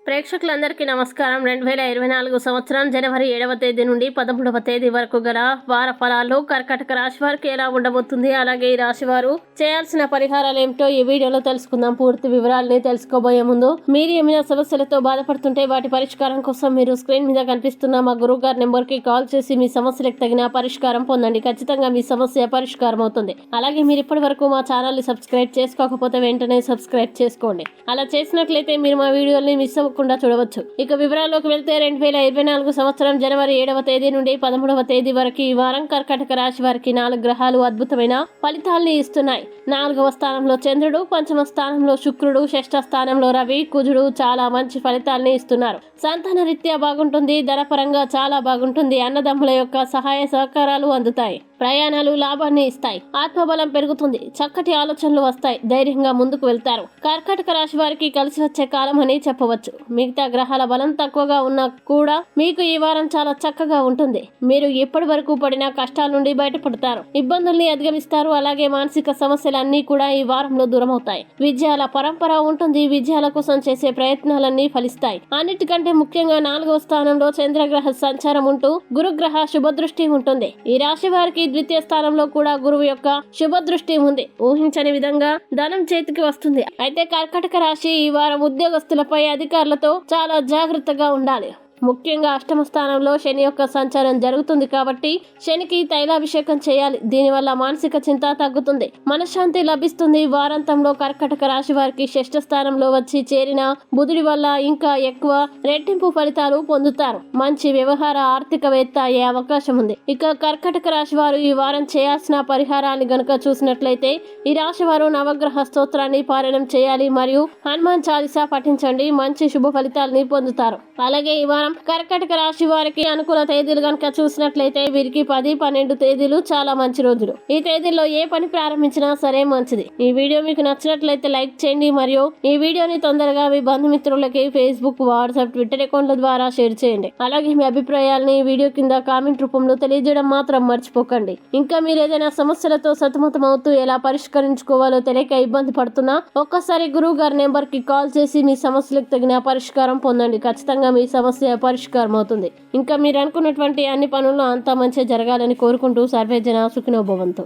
ప్రేక్షకులందరికీ నమస్కారం. 2024 సంవత్సరం జనవరి 7వ తేదీ నుండి 13వ తేదీ వరకు గల వార ఫలాల్లో కర్కాటక రాశి వారికి ఎలా ఉండబోతుంది, అలాగే ఈ రాశి వారు చేయాల్సిన పరిహారాలు ఏమిటో ఈ వీడియోలో తెలుసుకుందాం. పూర్తి వివరాలని తెలుసుకోబోయే ముందు మీరు ఏమైనా సమస్యలతో బాధపడుతుంటే వాటి పరిష్కారం కోసం మీరు స్క్రీన్ మీద కనిపిస్తున్న మా గురువు గారి నెంబర్ కి కాల్ చేసి మీ సమస్యలకు తగిన పరిష్కారం పొందండి. ఖచ్చితంగా మీ సమస్య పరిష్కారం అవుతుంది. అలాగే మీరు ఇప్పటి వరకు మా ఛానల్ ని సబ్స్క్రైబ్ చేసుకోకపోతే వెంటనే సబ్స్క్రైబ్ చేసుకోండి. అలా చేసినట్లయితే మీరు మా వీడియోని మిస్ అవ్వకుండా చూడవచ్చు. ఇక వివరాల్లోకి వెళ్తే 2024 సంవత్సరం జనవరి 7వ తేదీ నుండి 13వ తేదీ వరకు ఈ వారం కర్కాటక రాశి వారికి 4 గ్రహాలు అద్భుతమైన ఫలితాల్ని ఇస్తున్నాయి. 4వ స్థానంలో చంద్రుడు, 5వ స్థానంలో శుక్రుడు, 6వ స్థానంలో రవి, కుజుడు చాలా మంచి ఫలితాల్ని ఇస్తున్నారు. సంతాన రీత్యా బాగుంటుంది. ధనపరంగా చాలా బాగుంటుంది. అన్నదమ్ముల యొక్క సహాయ సహకారాలు అందుతాయి. ప్రయాణాలు లాభాన్ని ఇస్తాయి. ఆత్మబలం పెరుగుతుంది. చక్కటి ఆలోచనలు వస్తాయి. ధైర్యంగా ముందుకు వెళ్తారు. కర్కాటక రాశి వారికి కలిసి వచ్చే కాలం అని చెప్పవచ్చు. మిగతా గ్రహాల బలం తక్కువగా ఉన్నా కూడా మీకు ఈ వారం చాలా చక్కగా ఉంటుంది. మీరు ఇప్పటి వరకు పడిన కష్టాల నుండి బయటపడతారు. ఇబ్బందుల్ని అధిగమిస్తారు. అలాగే మానసిక సమస్యలన్నీ కూడా ఈ వారంలో దూరం అవుతాయి. విజయాల పరంపర ఉంటుంది. విజయాల కోసం చేసే ప్రయత్నాలన్నీ ఫలిస్తాయి. అన్నిటికంటే ముఖ్యంగా 4వ స్థానంలో చంద్రగ్రహ సంచారం ఉంటూ గురుగ్రహ శుభదృష్టి ఉంటుంది. ఈ రాశి వారికి ద్వితీయ స్థానంలో కూడా గురువు యొక్క శుభదృష్టి ఉంది. ఊహించని విధంగా ధనం చేతికి వస్తుంది. అయితే కర్కాటక రాశి ఈ వారం ఉద్యోగస్తులపై అధికారులతో చాలా జాగ్రత్తగా ఉండాలి. ముఖ్యంగా 8వ స్థానంలో శని యొక్క సంచారం జరుగుతుంది కాబట్టి శనికి తైలాభిషేకం చేయాలి. దీనివల్ల మానసిక చింత తగ్గుతుంది. మనశ్శాంతి లభిస్తుంది. వారాంతంలో కర్కాటక రాశి వారికి 6వ స్థానంలో వచ్చి చేరిన బుధుడి వల్ల ఇంకా ఎక్కువ రెట్టింపు ఫలితాలు పొందుతారు. మంచి వ్యవహార ఆర్థికవేత్త అయ్యే అవకాశం ఉంది. ఇక కర్కాటక రాశి వారు ఈ వారం చేయాల్సిన పరిహారాన్ని గనుక చూసినట్లయితే ఈ రాశి వారు నవగ్రహ స్తోత్రాన్ని పారాయణం చేయాలి మరియు హనుమాన్ చాలీసా పఠించండి. మంచి శుభ ఫలితాలని పొందుతారు. అలాగే ఈ వారం కర్కాటక రాశి వారికి అనుకూల తేదీలు కనుక చూసినట్లయితే వీరికి 10, 12 తేదీలు చాలా మంచి రోజులు. ఈ తేదీల్లో ఏ పని ప్రారంభించినా సరే మంచిది. ఈ వీడియో మీకు నచ్చినట్లయితే లైక్ చేయండి మరియు ఈ వీడియోని తొందరగా మీ బంధుమిత్రులకి ఫేస్బుక్, వాట్సాప్, ట్విట్టర్ అకౌంట్ల ద్వారా షేర్ చేయండి. అలాగే మీ అభిప్రాయాలని ఈ వీడియో కింద కామెంట్ రూపంలో తెలియజేయడం మాత్రం మర్చిపోకండి. ఇంకా మీరు ఏదైనా సమస్యలతో సతమతమవుతూ ఎలా పరిష్కరించుకోవాలో తెలియక ఇబ్బంది పడుతున్నా ఒక్కసారి గురువు గారి నెంబర్ కి కాల్ చేసి మీ సమస్యలకు తగిన పరిష్కారం పొందండి. ఖచ్చితంగా మీ సమస్య పరిష్కారం అవుతుంది. ఇంకా మీరు అనుకున్నటువంటి అన్ని పనుల్లో అంతా మంచిగా జరగాలని కోరుకుంటూ సర్వే జన సుఖినో భవంతు.